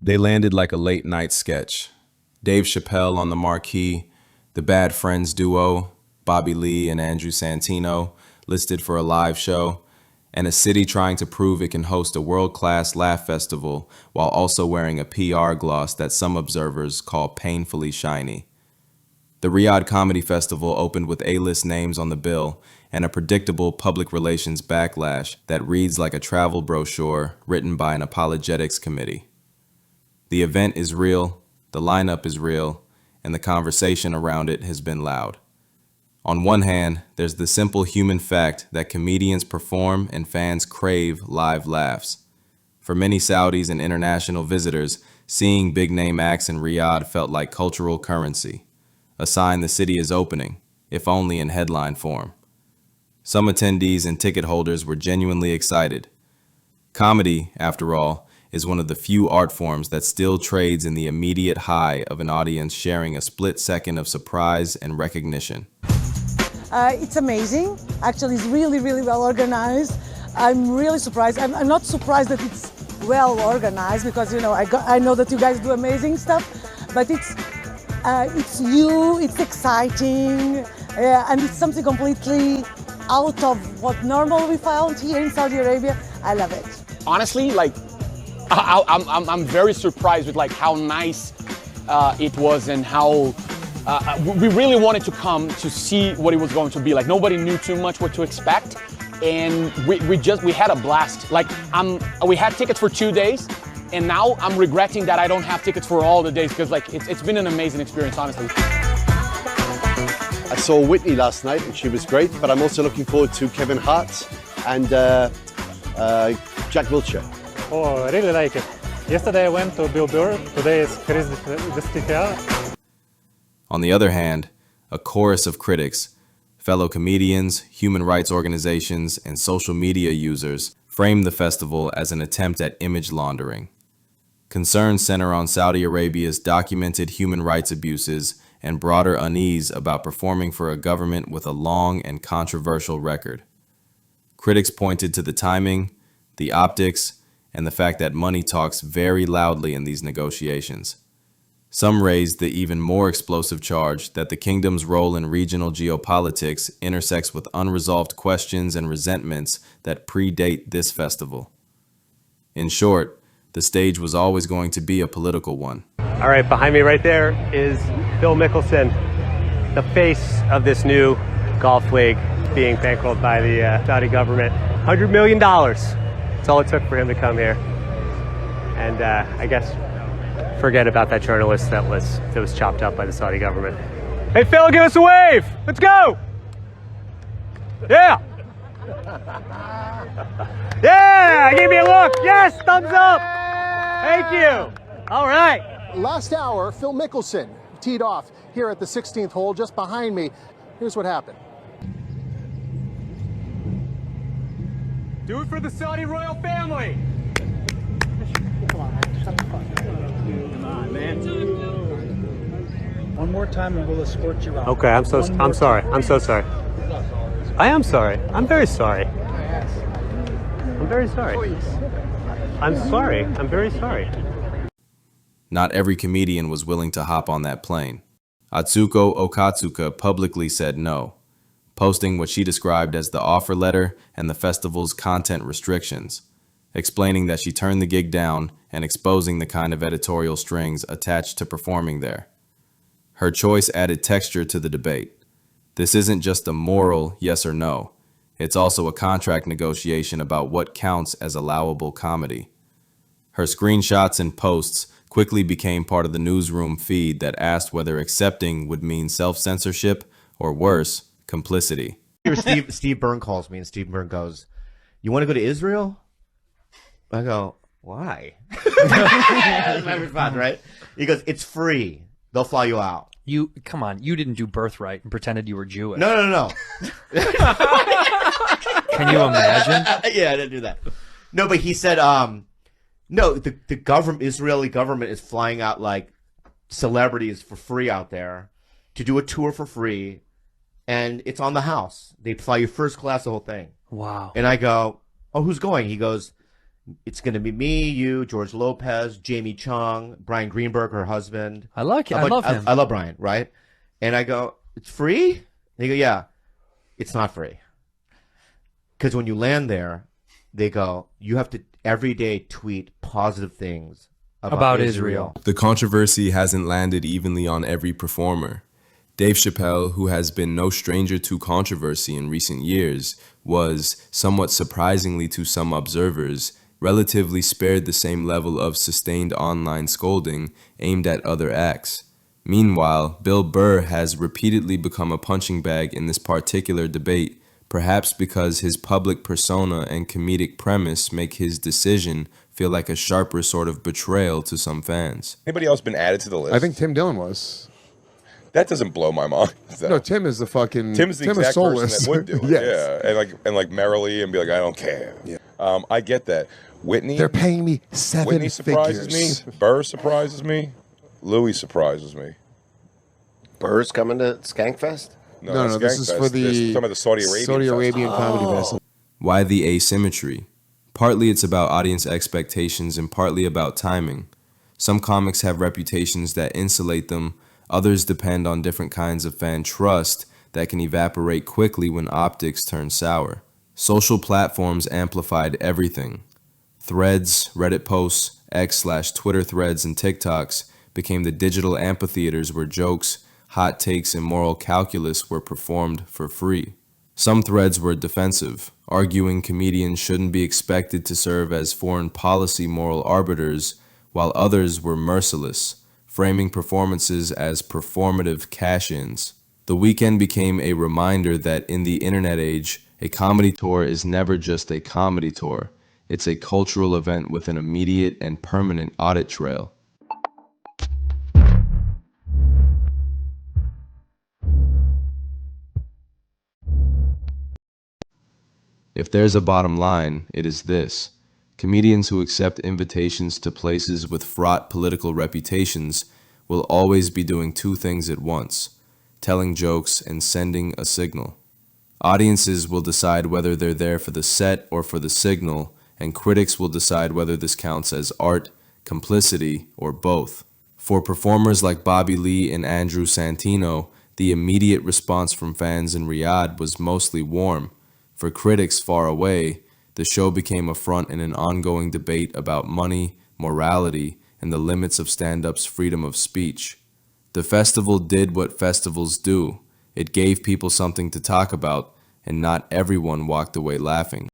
They landed like a late-night sketch. Dave Chappelle on the marquee, the Bad Friends duo, Bobby Lee and Andrew Santino, listed for a live show, and a city trying to prove it can host a world-class laugh festival while also wearing a PR gloss that some observers call painfully shiny. The Riyadh Comedy Festival opened with A-list names on the bill and a predictable public relations backlash that reads like a travel brochure written by an apologetics committee. The event is real, the lineup is real, and the conversation around it has been loud. On one hand, there's the simple human fact that comedians perform and fans crave live laughs. For many Saudis and international visitors, seeing big-name acts in Riyadh felt like cultural currency, a sign the city is opening, if only in headline form. Some attendees and ticket holders were genuinely excited. Comedy, after all, is one of the few art forms that still trades in the immediate high of an audience sharing a split second of surprise and recognition. It's amazing. Actually, it's really, really well organized. I'm really surprised. I'm not surprised that it's well organized because, you know, I know that you guys do amazing stuff, but it's new, it's exciting, and it's something completely out of what normal we found here in Saudi Arabia. I love it. Honestly, like, I'm very surprised with like how nice it was and how we really wanted to come to see what it was going to be. Like, nobody knew too much what to expect, and we had a blast. Like, we had tickets for 2 days, and now I'm regretting that I don't have tickets for all the days because like it's been an amazing experience, honestly. I saw Whitney last night and she was great, but I'm also looking forward to Kevin Hart and Jack Wilshere. Oh, I really like it. Yesterday I went to Bill Burr, today is Chris D'Estica. On the other hand, a chorus of critics, fellow comedians, human rights organizations, and social media users framed the festival as an attempt at image laundering. Concerns center on Saudi Arabia's documented human rights abuses and broader unease about performing for a government with a long and controversial record. Critics pointed to the timing, the optics, and the fact that money talks very loudly in these negotiations. Some raised the even more explosive charge that the kingdom's role in regional geopolitics intersects with unresolved questions and resentments that predate this festival. In short, the stage was always going to be a political one. All right, behind me right there is Phil Mickelson, the face of this new golf league being bankrolled by the Saudi government. $100 million. That's all it took for him to come here. And I guess forget about that journalist that was chopped up by the Saudi government. Hey Phil, give us a wave. Let's go. Yeah. Yeah, give me a look. Yes, thumbs up. Thank you. All right. Last hour, Phil Mickelson teed off here at the 16th hole just behind me. Here's what happened. Do it for the Saudi royal family. Come on, man. One more time and we'll escort you out. Okay, I'm sorry. I'm so sorry. I am sorry. I'm very sorry. I'm very sorry. I'm sorry. I'm very sorry. Not every comedian was willing to hop on that plane. Atsuko Okatsuka publicly said no, posting what she described as the offer letter and the festival's content restrictions, explaining that she turned the gig down and exposing the kind of editorial strings attached to performing there. Her choice added texture to the debate. This isn't just a moral yes or no. It's also a contract negotiation about what counts as allowable comedy. Her screenshots and posts quickly became part of the newsroom feed that asked whether accepting would mean self-censorship or worse, complicity. Steve Byrne calls me and Steve Byrne goes, "You want to go to Israel?" I go, "Why?" That's my response, right? He goes, "It's free. They'll fly you out." Come on, you didn't do Birthright and pretended you were Jewish. No. Can you imagine? Yeah, I didn't do that. No, but he said, no, the Israeli government is flying out like celebrities for free out there to do a tour for free, and it's on the house. They fly you first class, the whole thing. Wow. And I go, "Oh, who's going?" He goes, It's going to be me, you, George Lopez, Jamie Chung, Brian Greenberg, her husband. I love him. I love Brian, right? And I go, it's free? And they go, yeah, it's not free. Because when you land there, they go, you have to every day tweet positive things about Israel. The controversy hasn't landed evenly on every performer. Dave Chappelle, who has been no stranger to controversy in recent years, was, somewhat surprisingly to some observers, relatively spared the same level of sustained online scolding aimed at other acts. Meanwhile, Bill Burr has repeatedly become a punching bag in this particular debate, perhaps because his public persona and comedic premise make his decision feel like a sharper sort of betrayal to some fans. Anybody else been added to the list? I think Tim Dillon was. That doesn't blow my mind. Though. No, Tim is the fucking. Tim's the Tim exact is soulless. person that would do it. Yes. Yeah, and like merrily and be like, I don't care. Yeah. I get that. Whitney. They're paying me seven Whitney surprises figures. me. Burr surprises me. Louis surprises me. Burr's coming to Skankfest? No, this is for the talking about the Saudi Arabian Comedy Festival. Why the asymmetry? Partly it's about audience expectations and partly about timing. Some comics have reputations that insulate them, others depend on different kinds of fan trust that can evaporate quickly when optics turn sour. Social platforms amplified everything. Threads, Reddit posts, X/Twitter threads, and TikToks became the digital amphitheaters where jokes, hot takes, and moral calculus were performed for free. Some threads were defensive, arguing comedians shouldn't be expected to serve as foreign policy moral arbiters, while others were merciless, framing performances as performative cash-ins. The weekend became a reminder that in the internet age, a comedy tour is never just a comedy tour. It's a cultural event with an immediate and permanent audit trail. If there's a bottom line, it is this. Comedians who accept invitations to places with fraught political reputations will always be doing two things at once, telling jokes and sending a signal. Audiences will decide whether they're there for the set or for the signal, and critics will decide whether this counts as art, complicity, or both. For performers like Bobby Lee and Andrew Santino, the immediate response from fans in Riyadh was mostly warm. For critics far away, the show became a front in an ongoing debate about money, morality, and the limits of stand-up's freedom of speech. The festival did what festivals do. It gave people something to talk about, and not everyone walked away laughing.